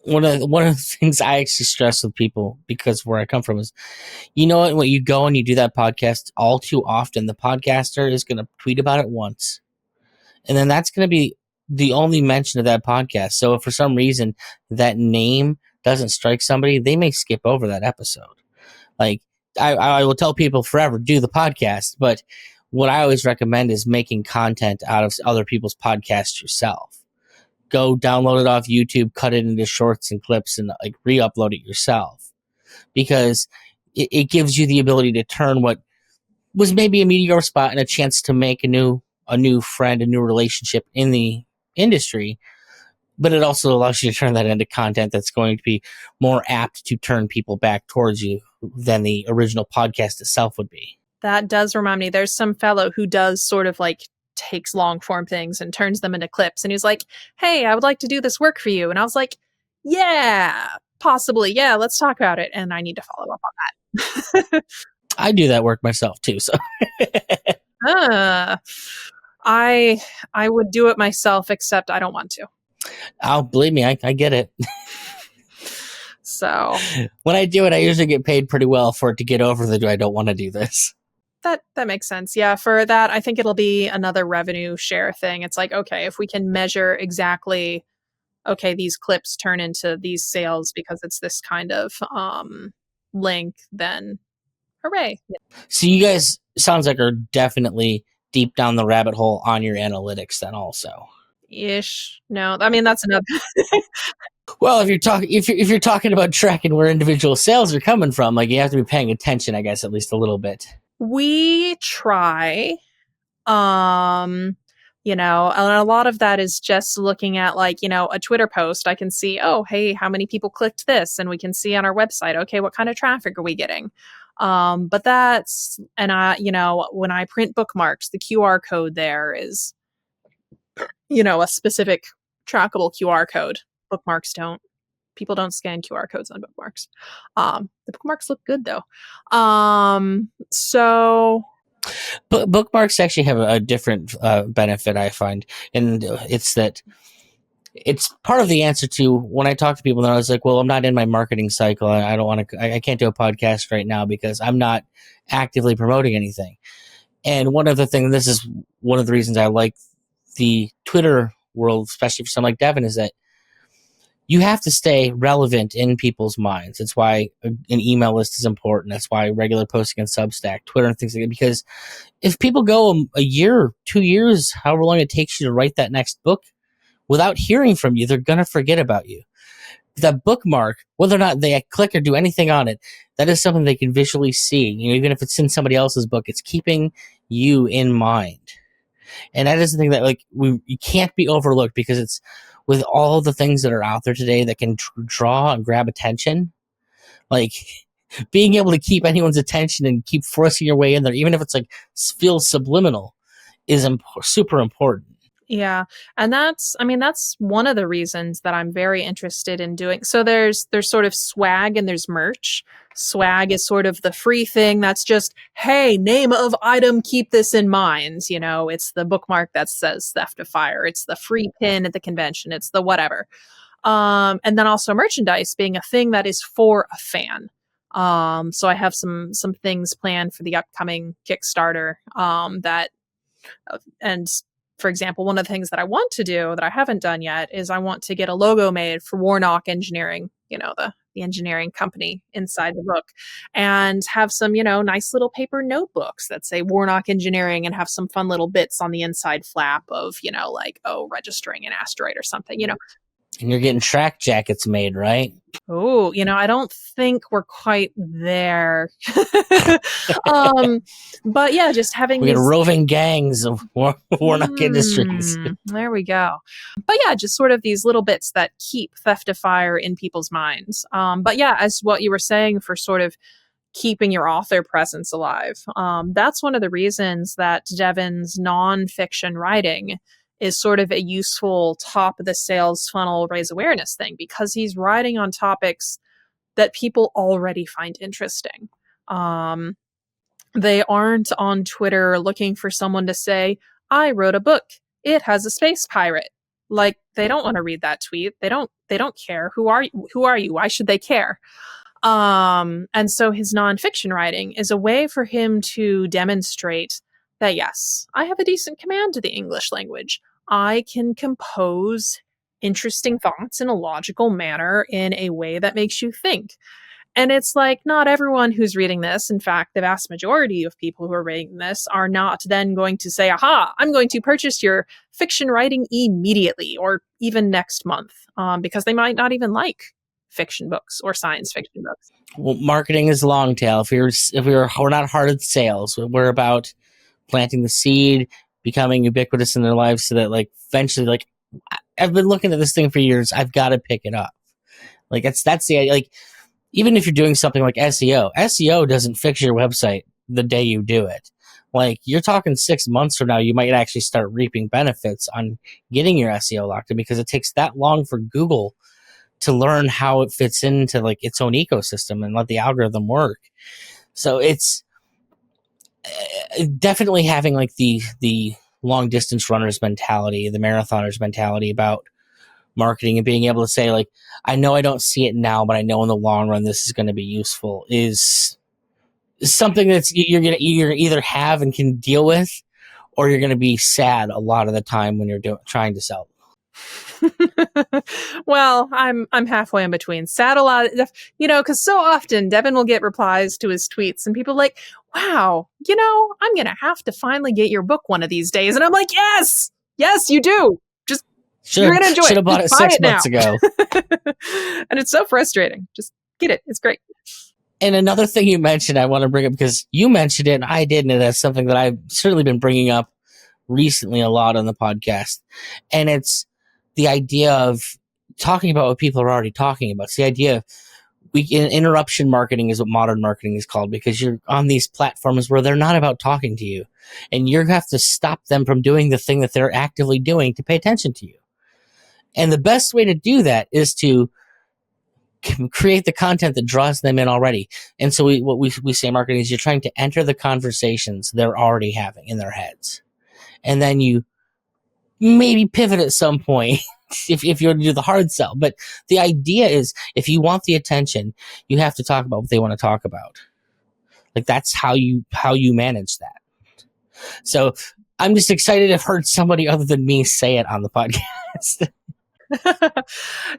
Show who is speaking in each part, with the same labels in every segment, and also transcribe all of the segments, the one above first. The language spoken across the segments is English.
Speaker 1: one of the things I actually stress with people, because where I come from is, you know what, when you go and you do that podcast, all too often the podcaster is going to tweet about it once, and then that's going to be the only mention of that podcast. So if for some reason that name doesn't strike somebody, they may skip over that episode. Like, I will tell people forever, do the podcast, but what I always recommend is making content out of other people's podcasts yourself. Go download it off YouTube, cut it into shorts and clips, and like re-upload it yourself, because it gives you the ability to turn what was maybe a mediocre spot and a chance to make a new friend, a new relationship in the industry. But it also allows you to turn that into content that's going to be more apt to turn people back towards you than the original podcast itself would be.
Speaker 2: That does remind me, there's some fellow who does sort of like takes long form things and turns them into clips. And he's like, hey, I would like to do this work for you. And I was like, yeah, possibly. Yeah, let's talk about it. And I need to follow up on that.
Speaker 1: I do that work myself too. So
Speaker 2: I would do it myself, except I don't want to.
Speaker 1: Oh, believe me, I get it.
Speaker 2: So
Speaker 1: when I do it, I usually get paid pretty well for it to get over the I don't want to do this.
Speaker 2: That makes sense. Yeah, for that, I think it'll be another revenue share thing. It's like, okay, if we can measure exactly, okay, these clips turn into these sales because it's this kind of link, then hooray. Yeah.
Speaker 1: So you guys, sounds like, are definitely deep down the rabbit hole on your analytics then also.
Speaker 2: Ish. No, I mean, that's another.
Speaker 1: Well, if you're talking about tracking where individual sales are coming from, like, you have to be paying attention, I guess, at least a little bit.
Speaker 2: We try, and a lot of that is just looking at, like, a Twitter post. I can see, oh, hey, how many people clicked this? And we can see on our website, okay, what kind of traffic are we getting? But that's, and when I print bookmarks, the QR code there is, a specific trackable QR code. Bookmarks people don't scan QR codes on bookmarks. The bookmarks look good though. So
Speaker 1: bookmarks actually have a different benefit, I find, and it's that it's part of the answer to when I talk to people. And I was like, well, I'm not in my marketing cycle. I don't want to. I can't do a podcast right now because I'm not actively promoting anything. And one of the things, this is one of the reasons I like the Twitter world, especially for someone like Devon, is that you have to stay relevant in people's minds. That's why an email list is important. That's why regular posting on Substack, Twitter, and things like that. Because if people go a year, 2 years, however long it takes you to write that next book, without hearing from you, they're going to forget about you. That bookmark, whether or not they click or do anything on it, that is something they can visually see. Even if it's in somebody else's book, it's keeping you in mind. And that is the thing that you can't be overlooked, because it's with all the things that are out there today that can draw and grab attention, like being able to keep anyone's attention and keep forcing your way in there, even if it's like feels subliminal, is super important.
Speaker 2: Yeah. And that's one of the reasons that I'm very interested in doing. So there's sort of swag and there's merch. Swag is sort of the free thing that's just, hey, name of item, keep this in mind. It's the bookmark that says Theft of Fire. It's the free pin at the convention. It's the whatever. And then also merchandise being a thing that is for a fan. So I have some things planned for the upcoming Kickstarter and for example, one of the things that I want to do that I haven't done yet is I want to get a logo made for Warnock Engineering, the engineering company inside the book, and have some, nice little paper notebooks that say Warnock Engineering and have some fun little bits on the inside flap of, registering an asteroid or something,
Speaker 1: And you're getting track jackets made, right?
Speaker 2: Oh, I don't think we're quite there. But yeah, just having
Speaker 1: we get roving gangs of Warnock Industries.
Speaker 2: There we go. But yeah, just sort of these little bits that keep Theft of Fire in people's minds. But yeah, as what you were saying for sort of keeping your author presence alive, that's one of the reasons that Devon's nonfiction writing is sort of a useful top of the sales funnel raise awareness thing, because he's writing on topics that people already find interesting. They aren't on Twitter looking for someone to say, I wrote a book. It has a space pirate. Like, they don't want to read that tweet. They don't care. Who are you? Who are you? Why should they care? And so his nonfiction writing is a way for him to demonstrate that, yes, I have a decent command to the English language. I can compose interesting thoughts in a logical manner in a way that makes you think. And it's like, not everyone who's reading this, in fact, the vast majority of people who are reading this are not then going to say, aha, I'm going to purchase your fiction writing immediately or even next month, because they might not even like fiction books or science fiction books.
Speaker 1: Well, marketing is long tail. We're not hard at sales. We're about planting the seed, becoming ubiquitous in their lives, so that like eventually, like I've been looking at this thing for years. I've got to pick it up. Like that's the idea. Like even if you're doing something like SEO doesn't fix your website the day you do it. Like you're talking 6 months from now, you might actually start reaping benefits on getting your SEO locked in, because it takes that long for Google to learn how it fits into like its own ecosystem and let the algorithm work. So it's definitely having like the long distance runners mentality, the marathoners mentality about marketing, and being able to say like, I know I don't see it now, but I know in the long run this is going to be useful, is something that's you're either have and can deal with, or you're going to be sad a lot of the time when you're trying to sell.
Speaker 2: Well, I'm halfway in between. Sad a lot, because so often Devon will get replies to his tweets and people like, wow, I'm gonna have to finally get your book one of these days. And I'm like, yes, you do. Just you're gonna enjoy it.
Speaker 1: Should have bought it
Speaker 2: Buy
Speaker 1: 6 months ago.
Speaker 2: And it's so frustrating. Just get it. It's great.
Speaker 1: And another thing you mentioned, I want to bring up, because you mentioned it and I didn't, and that's something that I've certainly been bringing up recently a lot on the podcast. And it's the idea of talking about what people are already talking about. It's the idea of interruption marketing is what modern marketing is called, because you're on these platforms where they're not about talking to you, and you have to stop them from doing the thing that they're actively doing to pay attention to you. And the best way to do that is to create the content that draws them in already. And so what we say in marketing is you're trying to enter the conversations they're already having in their heads. And then you maybe pivot at some point if you want to do the hard sell. But the idea is, if you want the attention, you have to talk about what they want to talk about. Like that's how you manage that. So I'm just excited I've heard somebody other than me say it on the podcast.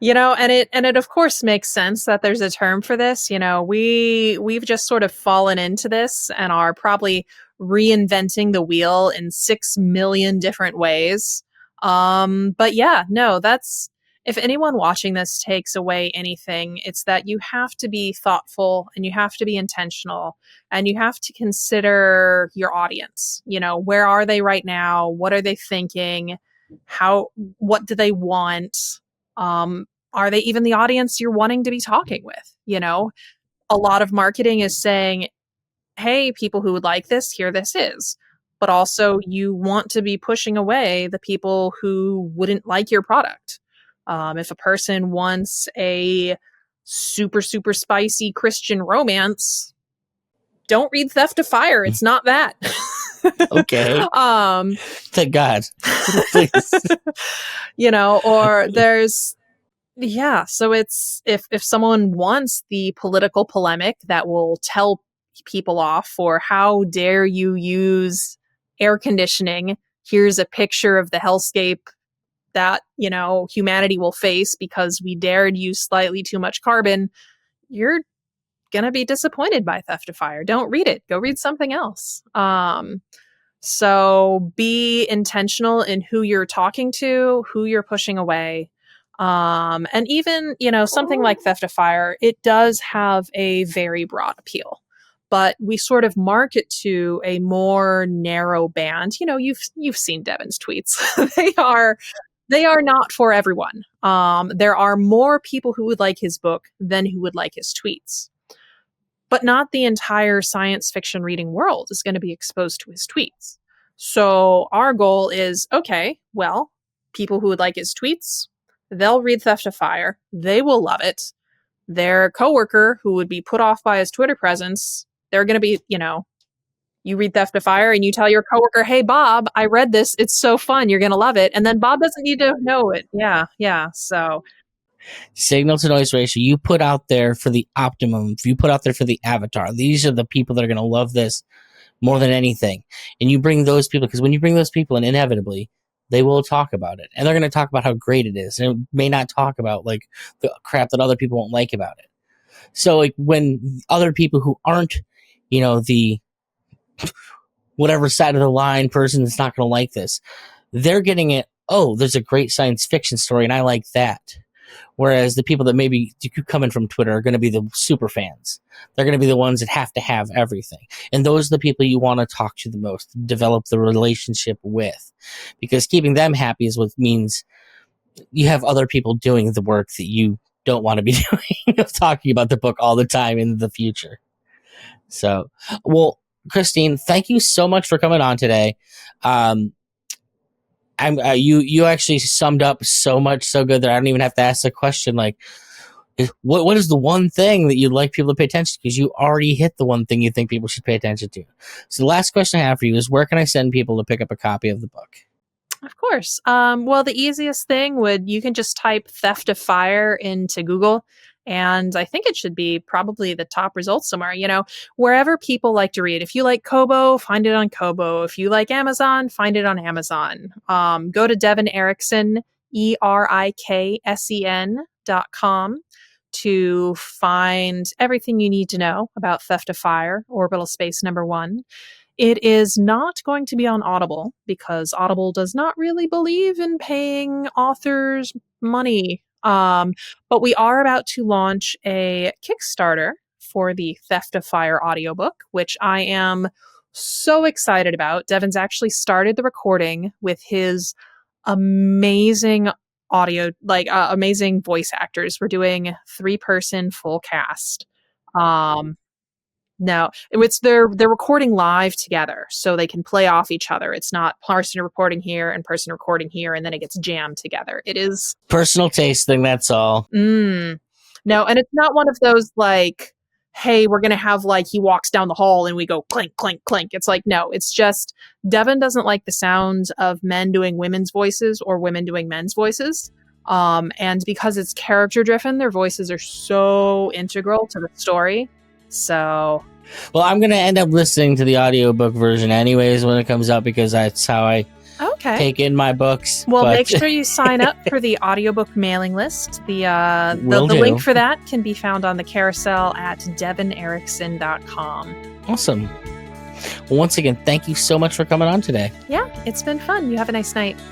Speaker 2: And it of course makes sense that there's a term for this. We've just sort of fallen into this and are probably reinventing the wheel in 6 million different ways. But yeah, no, that's, if anyone watching this takes away anything, it's that you have to be thoughtful and you have to be intentional and you have to consider your audience. Where are they right now? What are they thinking? What do they want? Are they even the audience you're wanting to be talking with? A lot of marketing is saying, hey, people who would like this, here this is. But also you want to be pushing away the people who wouldn't like your product. If a person wants a super, super spicy Christian romance, don't read Theft of Fire. It's not that.
Speaker 1: Okay. Thank God. Please.
Speaker 2: Or there's, yeah. So it's, if someone wants the political polemic that will tell people off for how dare you use air conditioning, here's a picture of the hellscape that, humanity will face because we dared use slightly too much carbon, you're gonna be disappointed by Theft of Fire. Don't read it. Go read something else. So be intentional in who you're talking to, who you're pushing away. And even, something like Theft of Fire, it does have a very broad appeal, but we sort of market to a more narrow band. You've seen Devon's tweets. They are not for everyone. There are more people who would like his book than who would like his tweets. But not the entire science fiction reading world is going to be exposed to his tweets. So our goal is, okay, well, people who would like his tweets, they'll read Theft of Fire. They will love it. Their coworker who would be put off by his Twitter presence, they're going to be, you read Theft of Fire and you tell your coworker, hey, Bob, I read this. It's so fun. You're going to love it. And then Bob doesn't need to know it. Yeah. Yeah. So
Speaker 1: Signal to noise ratio, you put out there for the optimum. If you put out there for the avatar, these are the people that are going to love this more than anything. And you bring those people, because when you bring those people in, inevitably, they will talk about it. And they're going to talk about how great it is. And it may not talk about like the crap that other people won't like about it. So like when other people who aren't, the whatever side of the line person that's not going to like this, they're getting it. Oh, there's a great science fiction story and I like that. Whereas the people that maybe coming from Twitter are going to be the super fans. They're going to be the ones that have to have everything. And those are the people you want to talk to the most, develop the relationship with. Because keeping them happy is what means you have other people doing the work that you don't want to be doing, of talking about the book all the time in the future. So, well, Christine, thank you so much for coming on today. You actually summed up so much so good that I don't even have to ask the question like, what is the one thing that you'd like people to pay attention to? Because you already hit the one thing you think people should pay attention to. So the last question I have for you is, where can I send people to pick up a copy of the book?
Speaker 2: of course. Well, the easiest thing you can just type Theft of Fire into Google. And I think it should be probably the top results somewhere, wherever people like to read. If you like Kobo, find it on Kobo. If you like Amazon, find it on Amazon. Go to Devon Eriksen, ERIKSEN.com to find everything you need to know about Theft of Fire, Orbital Space Number 1. It is not going to be on Audible because Audible does not really believe in paying authors money. But we are about to launch a Kickstarter for the Theft of Fire audiobook, which I am so excited about. Devon's actually started the recording with his amazing amazing voice actors. We're doing 3-person full cast. No, they're recording live together, so they can play off each other. It's not person recording here and person recording here, and then it gets jammed together. It is
Speaker 1: personal taste thing. That's all.
Speaker 2: No, and it's not one of those like, hey, we're gonna have like he walks down the hall and we go clink, clink, clink. It's like, no, it's just Devon doesn't like the sound of men doing women's voices or women doing men's voices. And because it's character driven, their voices are so integral to the story. So,
Speaker 1: well, I'm going to end up listening to the audiobook version anyways when it comes out, because that's how I take in my books.
Speaker 2: Well, make sure you sign up for the audiobook mailing list. The link for that can be found on the carousel at devoneriksen.com.
Speaker 1: Awesome. Well, once again, thank you so much for coming on today.
Speaker 2: Yeah, it's been fun. You have a nice night.